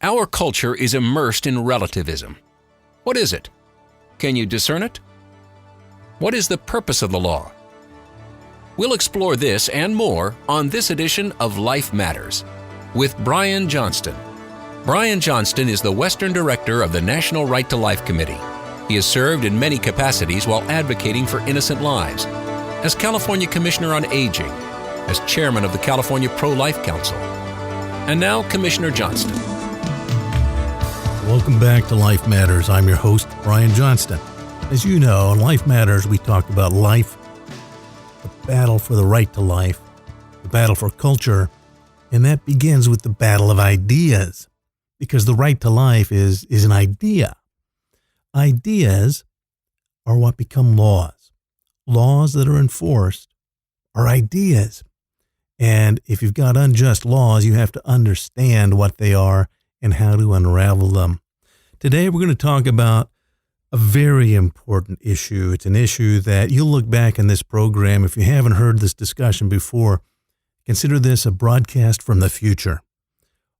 Our culture is immersed in relativism. What is it? Can you discern it? What is the purpose of the law? We'll explore this and more on this edition of Life Matters with Brian Johnston. Brian Johnston is the Western Director of the National Right to Life Committee. He has served in many capacities while advocating for innocent lives, as California Commissioner on Aging, as Chairman of the California Pro-Life Council, and now Commissioner Johnston. Welcome back to Life Matters. I'm your host, Brian Johnston. As you know, on Life Matters, we talk about life, the battle for the right to life, the battle for culture, and that begins with the battle of ideas, because the right to life is an idea. Ideas are what become laws. Laws that are enforced are ideas. And if you've got unjust laws, you have to understand what they are and how to unravel them. Today, we're going to talk about a very important issue. It's an issue that you'll look back in this program. If you haven't heard this discussion before, consider this a broadcast from the future.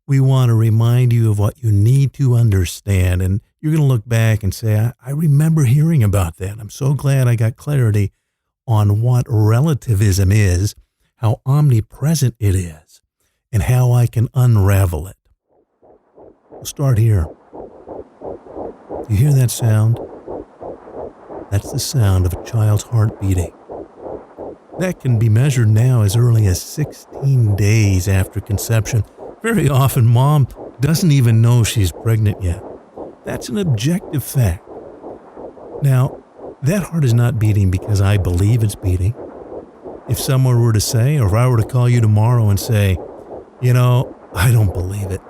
We want to remind you of what you need to understand. And you're going to look back and say, I remember hearing about that. I'm so glad I got clarity on what relativism is, how omnipresent it is, and how I can unravel it. We'll start here. You hear that sound? That's the sound of a child's heart beating. That can be measured now as early as 16 days after conception. Very often, mom doesn't even know she's pregnant yet. That's an objective fact. Now, that heart is not beating because I believe it's beating. If someone were to say, or if I were to call you tomorrow and say, I don't believe it.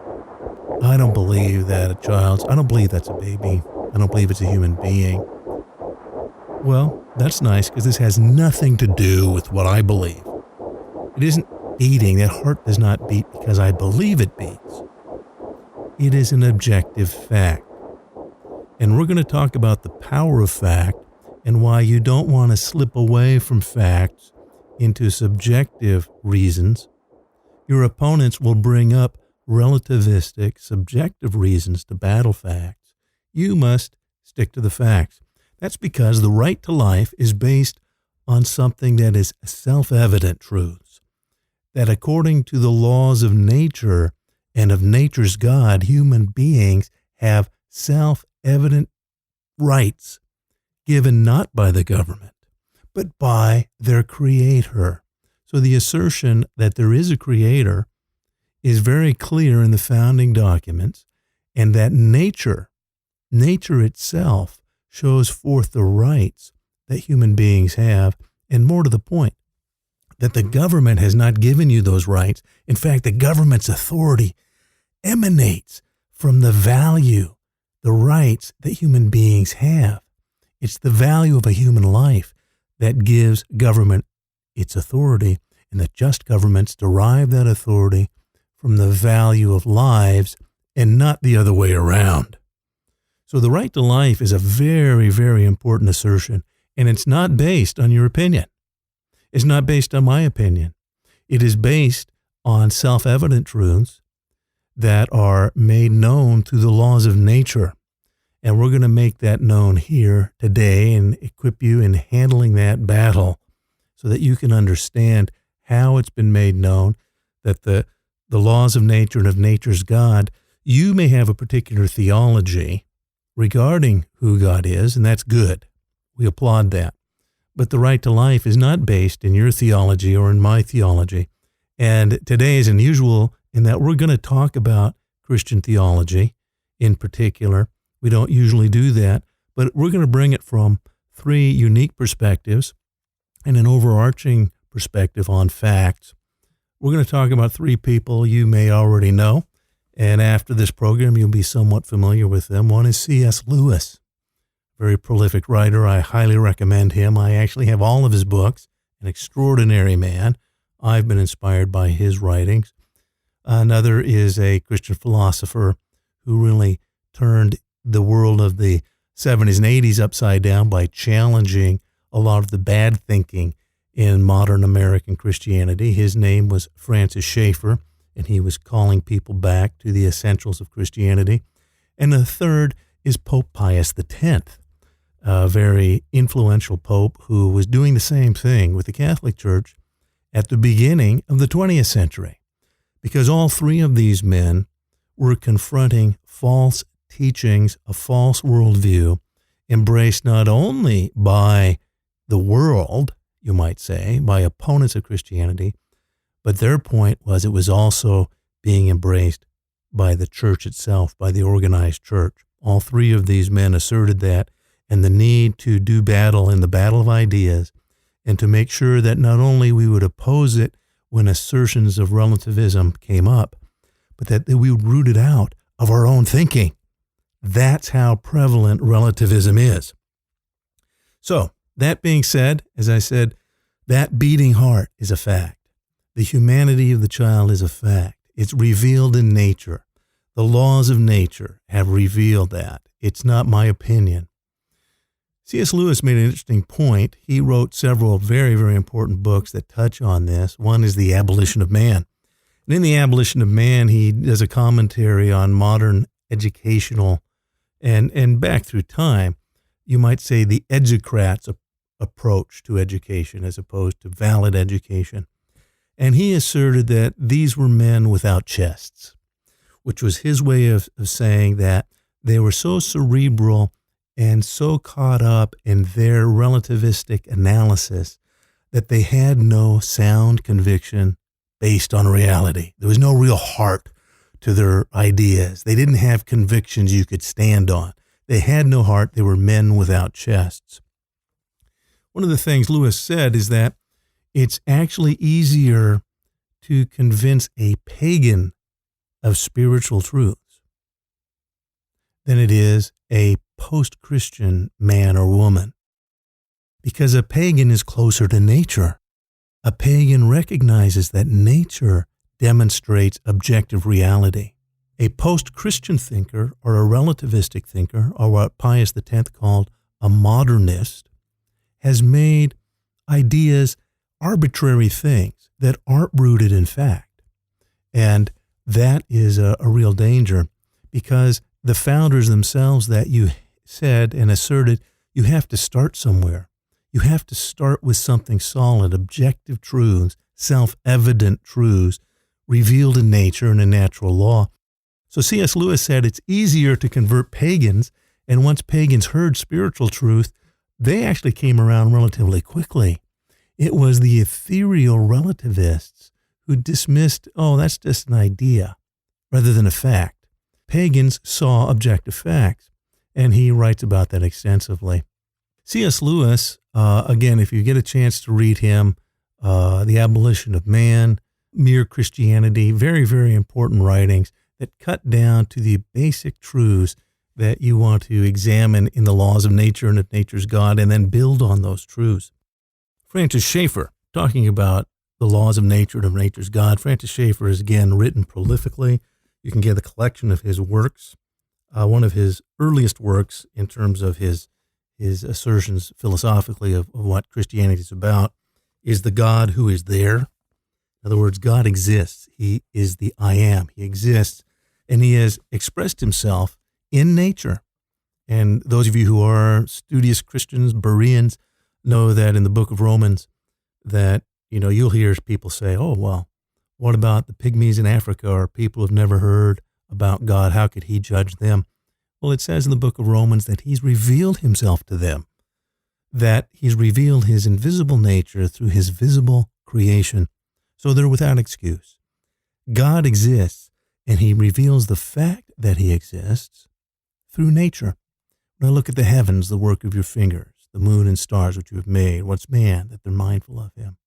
I don't believe that I don't believe that's a baby. I don't believe it's a human being. Well, that's nice because this has nothing to do with what I believe. It isn't beating. That heart does not beat because I believe it beats. It is an objective fact. And we're going to talk about the power of fact and why you don't want to slip away from facts into subjective reasons. Your opponents will bring up relativistic, subjective reasons to battle facts. You must stick to the facts. That's because the right to life is based on something that is self-evident truths. That according to the laws of nature and of nature's God, human beings have self-evident rights given not by the government, but by their creator. So the assertion that there is a creator is very clear in the founding documents, and that nature itself shows forth the rights that human beings have, and more to the point, that the government has not given you those rights. In fact, the government's authority emanates from the value, the rights that human beings have. It's the value of a human life that gives government its authority, and that just governments derive that authority from the value of lives and not the other way around. So the right to life is a very, very important assertion, and it's not based on your opinion. It's not based on my opinion. It is based on self-evident truths that are made known through the laws of nature. And we're going to make that known here today and equip you in handling that battle so that you can understand how it's been made known, that the laws of nature and of nature's God, you may have a particular theology regarding who God is, and that's good. We applaud that. But the right to life is not based in your theology or in my theology. And today is unusual in that we're going to talk about Christian theology in particular. We don't usually do that, but we're going to bring it from three unique perspectives and an overarching perspective on facts. We're going to talk about three people you may already know, and after this program, you'll be somewhat familiar with them. One is C.S. Lewis, very prolific writer. I highly recommend him. I actually have all of his books, an extraordinary man. I've been inspired by his writings. Another is a Christian philosopher who really turned the world of the 70s and 80s upside down by challenging a lot of the bad thinking in modern American Christianity. His name was Francis Schaeffer, and he was calling people back to the essentials of Christianity. And the third is Pope Pius X, a very influential pope who was doing the same thing with the Catholic Church at the beginning of the 20th century, because all three of these men were confronting false teachings, a false worldview, embraced not only by the world, you might say, by opponents of Christianity, but their point was it was also being embraced by the church itself, by the organized church. All three of these men asserted that, and the need to do battle in the battle of ideas, and to make sure that not only we would oppose it when assertions of relativism came up, but that we would root it out of our own thinking. That's how prevalent relativism is. So, that being said, as I said, that beating heart is a fact. The humanity of the child is a fact. It's revealed in nature. The laws of nature have revealed that. It's not my opinion. C.S. Lewis made an interesting point. He wrote several very, very important books that touch on this. One is The Abolition of Man. And in The Abolition of Man, he does a commentary on modern educational and back through time, you might say the educrats' approach to education as opposed to valid education. And he asserted that these were men without chests, which was his way of saying that they were so cerebral and so caught up in their relativistic analysis that they had no sound conviction based on reality. There was no real heart to their ideas. They didn't have convictions you could stand on. They had no heart. They were men without chests. One of the things Lewis said is that it's actually easier to convince a pagan of spiritual truths than it is a post-Christian man or woman, because a pagan is closer to nature. A pagan recognizes that nature demonstrates objective reality. A post-Christian thinker or a relativistic thinker, or what Pius X called a modernist, has made ideas arbitrary things that aren't rooted in fact. And that is a real danger, because the founders themselves that you said and asserted, you have to start somewhere. You have to start with something solid, objective truths, self-evident truths, revealed in nature and in natural law. So C.S. Lewis said it's easier to convert pagans, and once pagans heard spiritual truth, they actually came around relatively quickly. It was the ethereal relativists who dismissed, oh, that's just an idea, rather than a fact. Pagans saw objective facts, and he writes about that extensively. C.S. Lewis, again, if you get a chance to read him, The Abolition of Man, Mere Christianity, very, very important writings that cut down to the basic truths that you want to examine in the laws of nature and of nature's God, and then build on those truths. Francis Schaeffer, talking about the laws of nature and of nature's God. Francis Schaeffer is, again, written prolifically. You can get a collection of his works. One of his earliest works in terms of his assertions philosophically of what Christianity is about is the God who is there. In other words, God exists. He is the I am. He exists, and he has expressed himself in nature. And those of you who are studious Christians, Bereans, know that in the book of Romans that, you'll hear people say, oh, well, what about the pygmies in Africa, or people who've never heard about God? How could he judge them? Well, it says in the book of Romans that he's revealed himself to them, that he's revealed his invisible nature through his visible creation. So they're without excuse. God exists, and he reveals the fact that he exists through nature. Now look at the heavens, the work of your fingers, the moon and stars which you have made. What's man that they're mindful of him?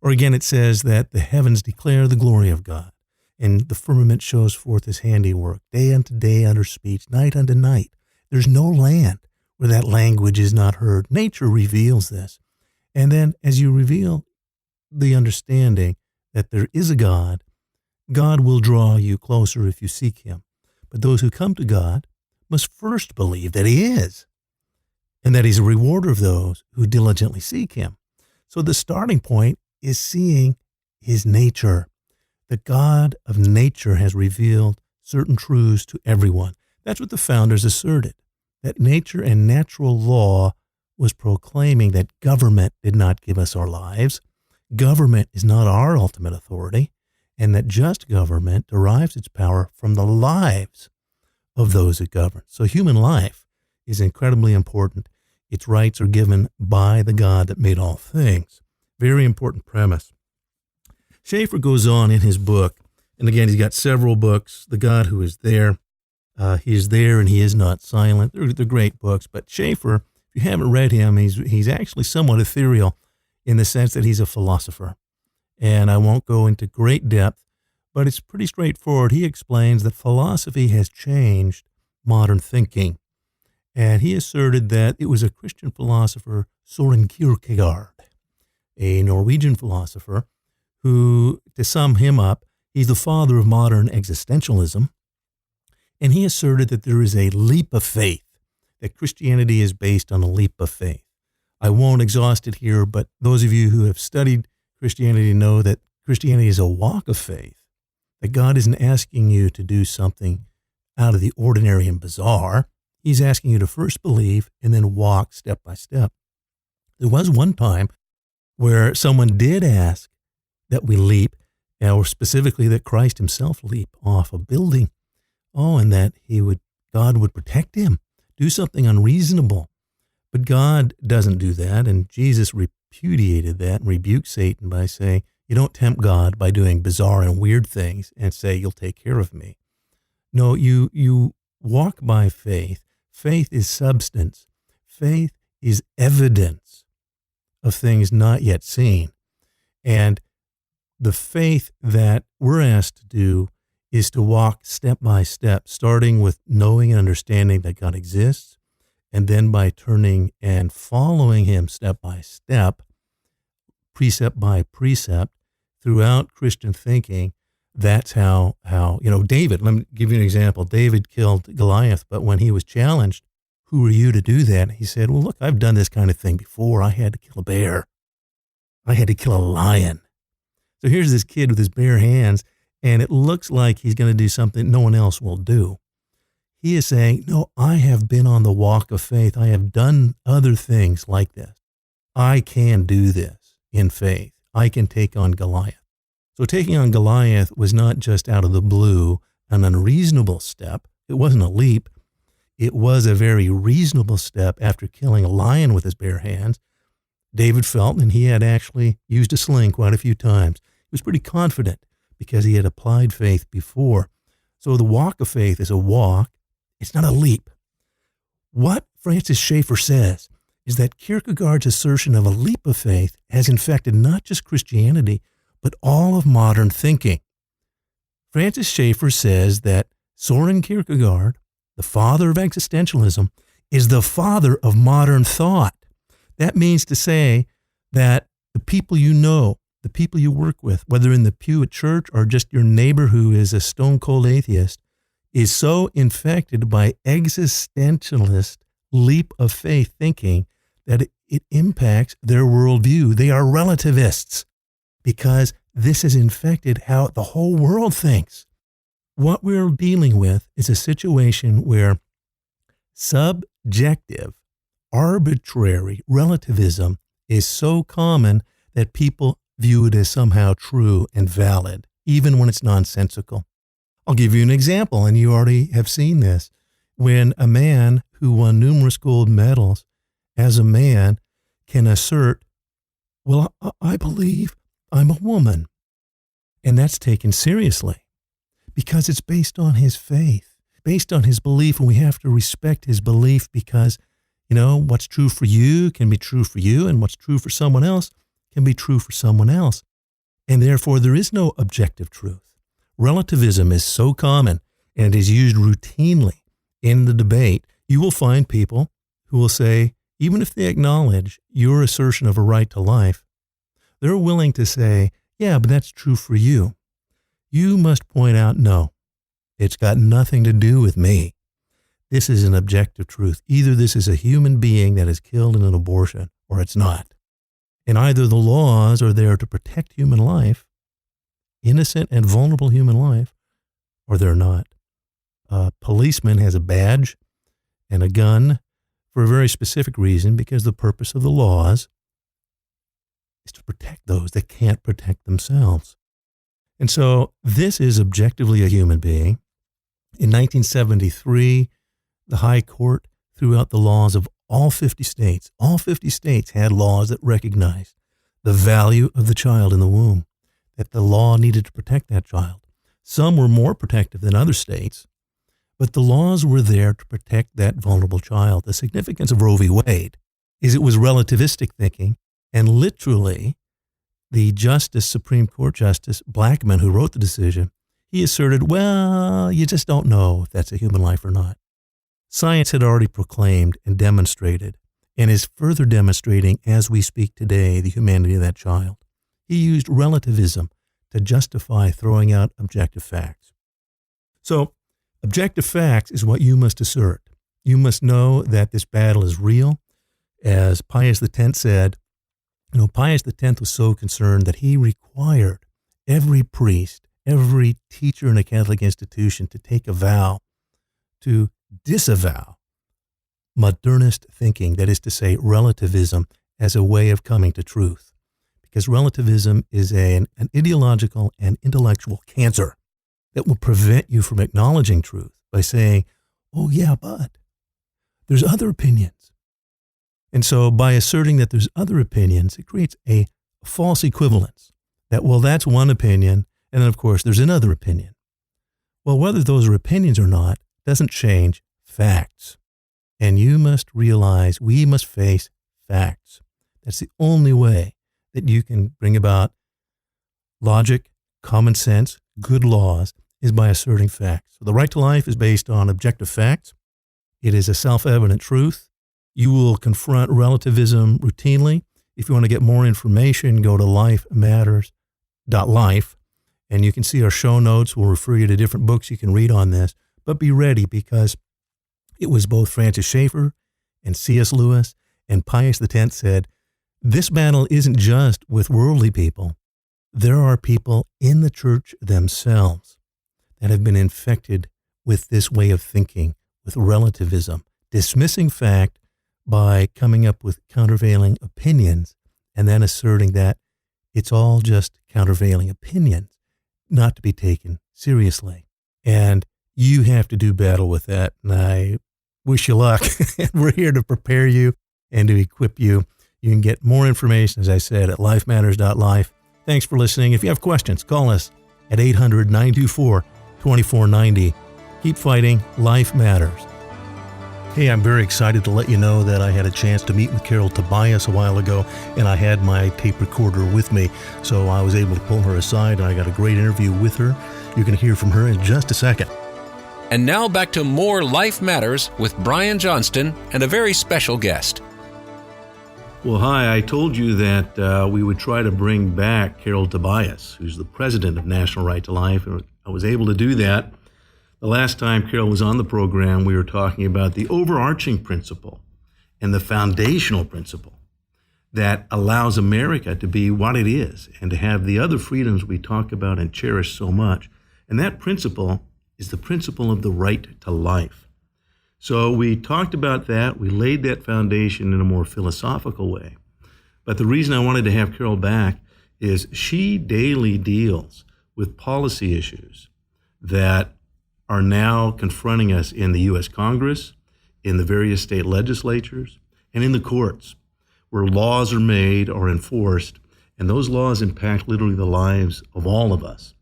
Or again, it says that the heavens declare the glory of God, and the firmament shows forth his handiwork. Day unto day utter speech, night unto night. There's no land where that language is not heard. Nature reveals this. And then as you reveal the understanding that there is a God, God will draw you closer if you seek him. But those who come to God must first believe that he is, and that he's a rewarder of those who diligently seek him. So the starting point is seeing his nature. The God of nature has revealed certain truths to everyone. That's what the founders asserted, that nature and natural law was proclaiming that government did not give us our lives. Government is not our ultimate authority, and that just government derives its power from the lives of those it governs. So human life is incredibly important. Its rights are given by the God that made all things. Very important premise. Schaeffer goes on in his book, and again, he's got several books, The God Who Is There. He is there and he is not silent. They're great books, but Schaeffer, if you haven't read him, he's actually somewhat ethereal in the sense that he's a philosopher. And I won't go into great depth, but it's pretty straightforward. He explains that philosophy has changed modern thinking. And he asserted that it was a Christian philosopher, Soren Kierkegaard, a Norwegian philosopher, who, to sum him up, he's the father of modern existentialism. And he asserted that there is a leap of faith, that Christianity is based on a leap of faith. I won't exhaust it here, but those of you who have studied Christianity know that Christianity is a walk of faith, that God isn't asking you to do something out of the ordinary and bizarre. He's asking you to first believe and then walk step by step. There was one time where someone did ask that we leap, or specifically that Christ himself leap off a building. Oh, and that God would protect him, do something unreasonable. But God doesn't do that, and Jesus repudiated that and rebuked Satan by saying, you don't tempt God by doing bizarre and weird things and say, you'll take care of me. No, you walk by faith. Faith is substance. Faith is evidence of things not yet seen. And the faith that we're asked to do is to walk step by step, starting with knowing and understanding that God exists, and then by turning and following him step by step, precept by precept, throughout Christian thinking. That's how David, let me give you an example. David killed Goliath, but when he was challenged, who are you to do that? He said, well, look, I've done this kind of thing before. I had to kill a bear. I had to kill a lion. So here's this kid with his bare hands, and it looks like he's going to do something no one else will do. He is saying, no, I have been on the walk of faith. I have done other things like this. I can do this in faith. I can take on Goliath. So taking on Goliath was not just out of the blue, an unreasonable step. It wasn't a leap. It was a very reasonable step after killing a lion with his bare hands. David felt, and he had actually used a sling quite a few times. He was pretty confident because he had applied faith before. So the walk of faith is a walk. It's not a leap. What Francis Schaeffer says is that Kierkegaard's assertion of a leap of faith has infected not just Christianity, but all of modern thinking. Francis Schaeffer says that Soren Kierkegaard, the father of existentialism, is the father of modern thought. That means to say that the people you know, the people you work with, whether in the pew at church or just your neighbor who is a stone-cold atheist, is so infected by existentialist leap of faith thinking that it impacts their worldview. They are relativists because this has infected how the whole world thinks. What we're dealing with is a situation where subjective, arbitrary relativism is so common that people view it as somehow true and valid, even when it's nonsensical. I'll give you an example, and you already have seen this. When a man who won numerous gold medals as a man can assert, well, I believe I'm a woman. And that's taken seriously because it's based on his faith, based on his belief, and we have to respect his belief because, what's true for you can be true for you, and what's true for someone else can be true for someone else. And therefore, there is no objective truth. Relativism is so common, and it is used routinely in the debate. You will find people who will say, even if they acknowledge your assertion of a right to life, they're willing to say, yeah, but that's true for you. You must point out, no, it's got nothing to do with me. This is an objective truth. Either this is a human being that is killed in an abortion, or it's not. And either the laws are there to protect human life innocent and vulnerable human life or they're not. A policeman has a badge and a gun for a very specific reason, because the purpose of the laws is to protect those that can't protect themselves. And so this is objectively a human being. In 1973, the High Court threw out the laws of all 50 states. All 50 states had laws that recognized the value of the child in the womb, that the law needed to protect that child. Some were more protective than other states, but the laws were there to protect that vulnerable child. The significance of Roe v. Wade is it was relativistic thinking, and literally the Supreme Court Justice Blackmun, who wrote the decision, he asserted, well, you just don't know if that's a human life or not. Science had already proclaimed and demonstrated, and is further demonstrating as we speak today, the humanity of that child. He used relativism to justify throwing out objective facts. So, objective facts is what you must assert. You must know that this battle is real. As Pius X said, Pius X was so concerned that he required every priest, every teacher in a Catholic institution to take a vow to disavow modernist thinking, that is to say, relativism as a way of coming to truth. Because relativism is an ideological and intellectual cancer that will prevent you from acknowledging truth by saying, oh yeah, but there's other opinions. And so by asserting that there's other opinions, it creates a false equivalence that, well, that's one opinion, and then of course there's another opinion. Well, whether those are opinions or not doesn't change facts. And you must realize we must face facts. That's the only way that you can bring about logic, common sense, good laws, is by asserting facts. So the right to life is based on objective facts. It is a self-evident truth. You will confront relativism routinely. If you want to get more information, go to lifematters.life, and you can see our show notes. We'll refer you to different books you can read on this. But be ready, because it was both Francis Schaeffer and C.S. Lewis and Pius X said, this battle isn't just with worldly people. There are people in the church themselves that have been infected with this way of thinking, with relativism, dismissing fact by coming up with countervailing opinions and then asserting that it's all just countervailing opinions, not to be taken seriously. And you have to do battle with that. And I wish you luck. We're here to prepare you and to equip you. You can get more information, as I said, at lifematters.life. Thanks for listening. If you have questions, call us at 800-924-2490. Keep fighting. Life matters. Hey, I'm very excited to let you know that I had a chance to meet with Carol Tobias a while ago, and I had my tape recorder with me, so I was able to pull her aside, and I got a great interview with her. You can hear from her in just a second. And now back to more Life Matters with Brian Johnston and a very special guest. Well, hi. I told you that we would try to bring back Carol Tobias, who's the president of National Right to Life, and I was able to do that. The last time Carol was on the program, we were talking about the overarching principle and the foundational principle that allows America to be what it is and to have the other freedoms we talk about and cherish so much. And that principle is the principle of the right to life. So we talked about that. We laid that foundation in a more philosophical way. But the reason I wanted to have Carol back is she daily deals with policy issues that are now confronting us in the U.S. Congress, in the various state legislatures, and in the courts, where laws are made or enforced, and those laws impact literally the lives of all of us.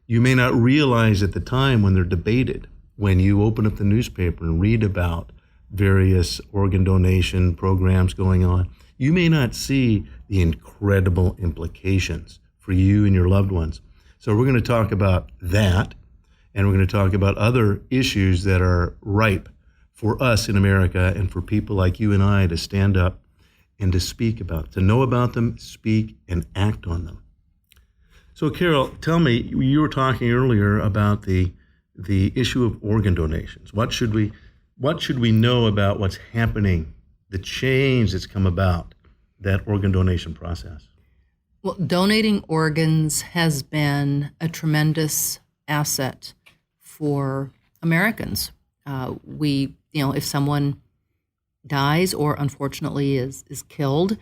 You may not realize at the time when they're debated, when you open up the newspaper and read about various organ donation programs going on, you may not see the incredible implications for you and your loved ones. So we're going to talk about that, and we're going to talk about other issues that are ripe for us in America and for people like you and I to stand up and to speak about, to know about them, speak, and act on them. So Carol, tell me, you were talking earlier about the issue of organ donations. What should we know about what's happening, the change that's come about, that organ donation process? Well, donating organs has been a tremendous asset for Americans. If someone dies or unfortunately is killed,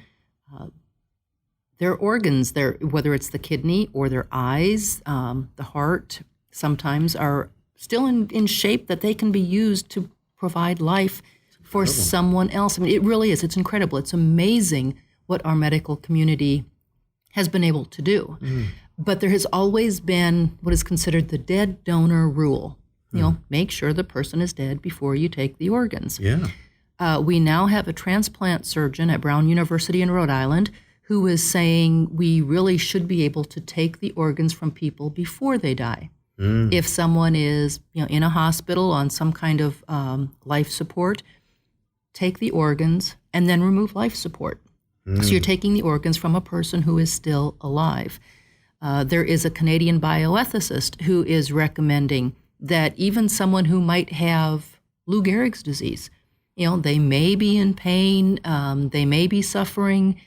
their organs, whether it's the kidney or their eyes, the heart, sometimes are still in shape that they can be used to provide life for someone else. I mean, it really is. It's incredible. It's amazing what our medical community has been able to do. But there has always been what is considered the dead donor rule. Make sure the person is dead before you take the organs. Yeah. We now have a transplant surgeon at Brown University in Rhode Island who is saying we really should be able to take the organs from people before they die. If someone is in a hospital on some kind of life support, take the organs and then remove life support. So you're taking the organs from a person who is still alive. There is a Canadian bioethicist who is recommending that even someone who might have Lou Gehrig's disease, they may be in pain, they may be suffering,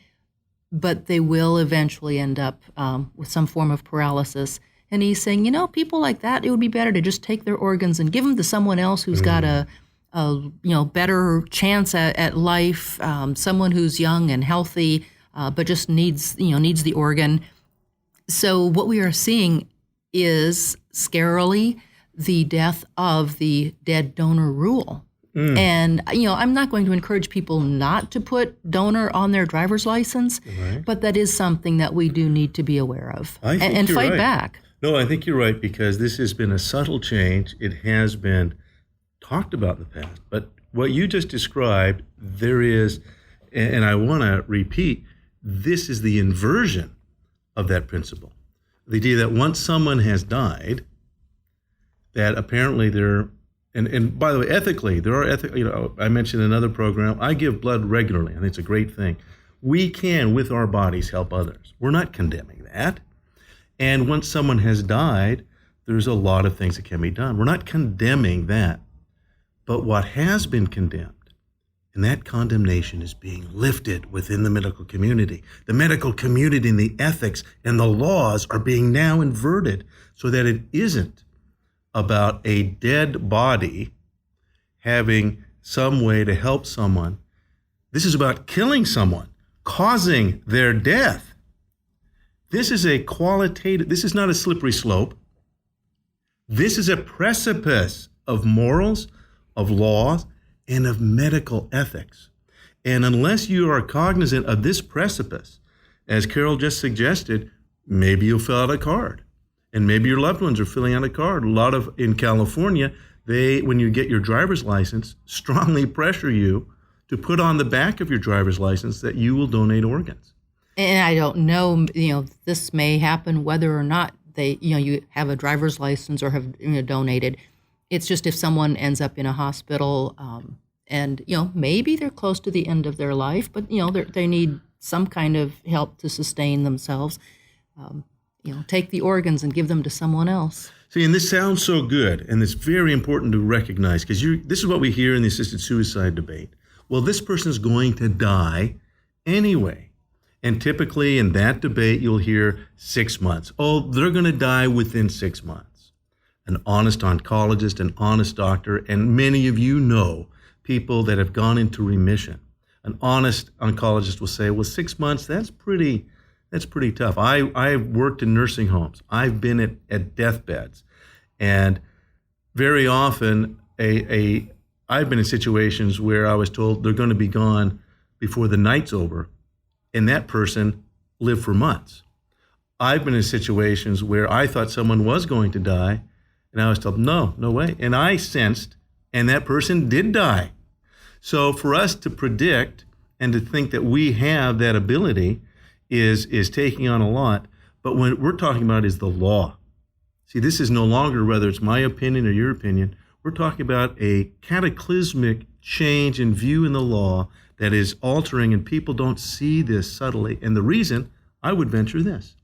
but they will eventually end up with some form of paralysis. And he's saying, people like that, it would be better to just take their organs and give them to someone else who's got a better chance at life, someone who's young and healthy, but just needs the organ. So what we are seeing is scarily the death of the dead donor rule. And, I'm not going to encourage people not to put donor on their driver's license, but that is something that we do need to be aware of and fight back. No, I think you're right, because this has been a subtle change. It has been talked about in the past. But what you just described, there is, and I want to repeat, this is the inversion of that principle. The idea that once someone has died, that apparently and by the way, ethically, there are I mentioned in another program, I give blood regularly, and it's a great thing. We can, with our bodies, help others. We're not condemning that. And once someone has died, there's a lot of things that can be done. We're not condemning that. But what has been condemned, and that condemnation is being lifted within the medical community. The medical community and the ethics and the laws are being now inverted so that it isn't about a dead body having some way to help someone. This is about killing someone, causing their death. This is this is not a slippery slope. This is a precipice of morals, of laws, and of medical ethics. And unless you are cognizant of this precipice, as Carol just suggested, maybe you'll fill out a card. And maybe your loved ones are filling out a card. In California, when you get your driver's license, strongly pressure you to put on the back of your driver's license that you will donate organs. And I don't know, this may happen whether or not you have a driver's license or have donated. It's just if someone ends up in a hospital and, maybe they're close to the end of their life, but, they need some kind of help to sustain themselves. Take the organs and give them to someone else. See, and this sounds so good, and it's very important to recognize, because this is what we hear in the assisted suicide debate. Well, this person is going to die anyway. And typically in that debate, you'll hear 6 months. Oh, they're going to die within 6 months. An honest oncologist, an honest doctor, and many of you know people that have gone into remission. An honest oncologist will say, well, 6 months, that's pretty tough. I've worked in nursing homes. I've been at deathbeds. And very often, I've been in situations where I was told they're going to be gone before the night's over, and that person lived for months. I've been in situations where I thought someone was going to die, and I was told, no way. And I sensed, and that person did die. So for us to predict and to think that we have that ability is taking on a lot. But what we're talking about is the law. See, this is no longer whether it's my opinion or your opinion. We're talking about a cataclysmic change in view in the law that is altering, and people don't see this subtly. And the reason, I would venture this,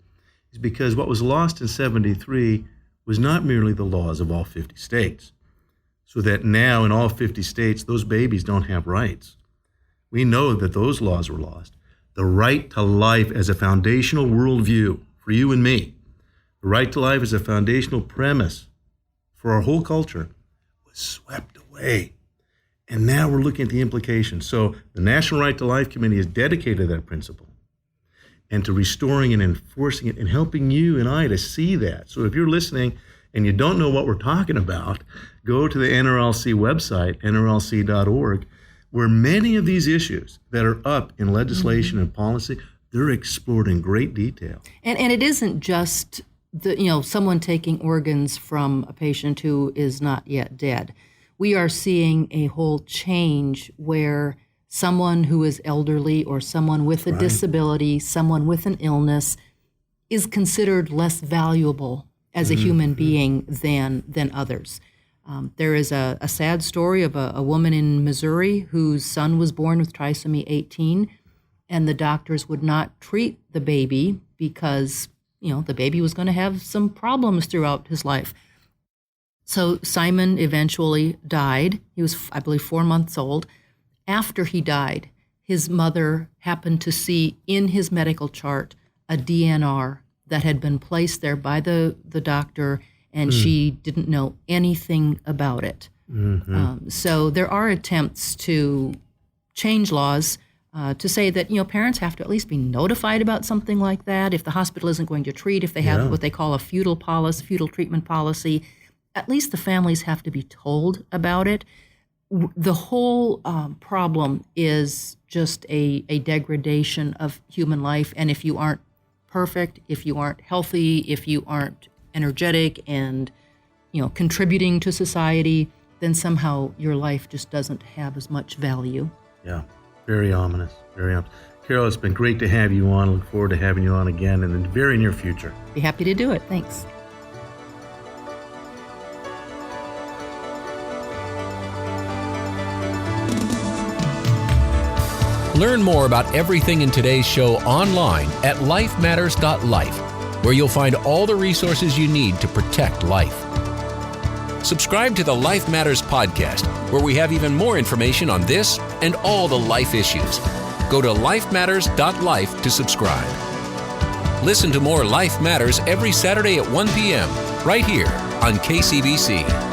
is because what was lost in 73 was not merely the laws of all 50 states. So that now in all 50 states, those babies don't have rights. We know that those laws were lost. the right to life as a foundational worldview for you and me, the right to life as a foundational premise for our whole culture, was swept away. And now we're looking at the implications. So the National Right to Life Committee is dedicated to that principle and to restoring and enforcing it and helping you and I to see that. So if you're listening and you don't know what we're talking about, go to the NRLC website, nrlc.org, where many of these issues that are up in legislation and policy, they're explored in great detail. And it isn't just someone taking organs from a patient who is not yet dead. We are seeing a whole change where someone who is elderly or someone with a disability, someone with an illness, is considered less valuable as a human being than others. There is a sad story of a woman in Missouri whose son was born with trisomy 18, and the doctors would not treat the baby because the baby was going to have some problems throughout his life. So Simon eventually died. He was, I believe, 4 months old. After he died, his mother happened to see in his medical chart a DNR that had been placed there by the doctor, and she didn't know anything about it. So there are attempts to change laws to say that parents have to at least be notified about something like that. If the hospital isn't going to treat, if they have what they call a fetal treatment policy, at least the families have to be told about it. The whole problem is just a degradation of human life. And if you aren't perfect, if you aren't healthy, if you aren't energetic and contributing to society, then somehow your life just doesn't have as much value. Yeah, very ominous, very ominous. Carol, it's been great to have you on. I look forward to having you on again in the very near future. Be happy to do it. Thanks. Learn more about everything in today's show online at lifematters.life, where you'll find all the resources you need to protect life. Subscribe to the Life Matters podcast, where we have even more information on this and all the life issues. Go to lifematters.life to subscribe. Listen to more Life Matters every Saturday at 1 p.m. right here on KCBC.